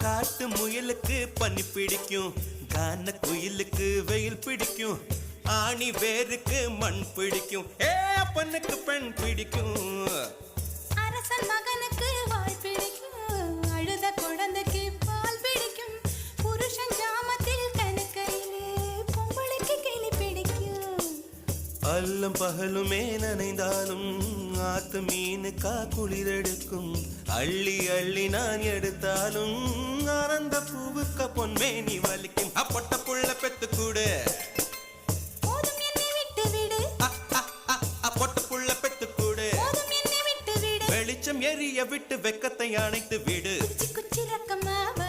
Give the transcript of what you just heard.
காட்டு முயலுக்கு பனி பிடிக்கும், கான குயிலுக்கு வெயில் பிடிக்கும், ஆணி வேருக்கு மண் பிடிக்கும், அப்பனுக்கு பெண் பிடிக்கும். அரசன் மகனுக்கு வாய் பிடிக்கும், அழுத குழந்தைக்கு பால் பிடிக்கும், புருஷன் ஜாமத்தில் கணக்கையிலே பொம்பளைக்கு கிளி பிடிக்கும். அல்லும் பகலுமே நனைந்தாலும் ஆத்து மீனுக்கா குளிரெடுக்கும், அள்ளி அள்ளி நான் எடுத்தாலும் ஆனந்த பூவுக்க பொன்மேனி வலிக்கும். அப்பட்ட புள்ள பெத்து கூடு, போதும் என்னை விட்டு விடு, பொட்ட புள்ள பெத்து கூடு, போதும் என்னை விட்டு விடு, வெளிச்சம் எரிய விட்டு வெக்கத்தை அணைத்து விடு. குச்சி குச்சி ரக்கமாவ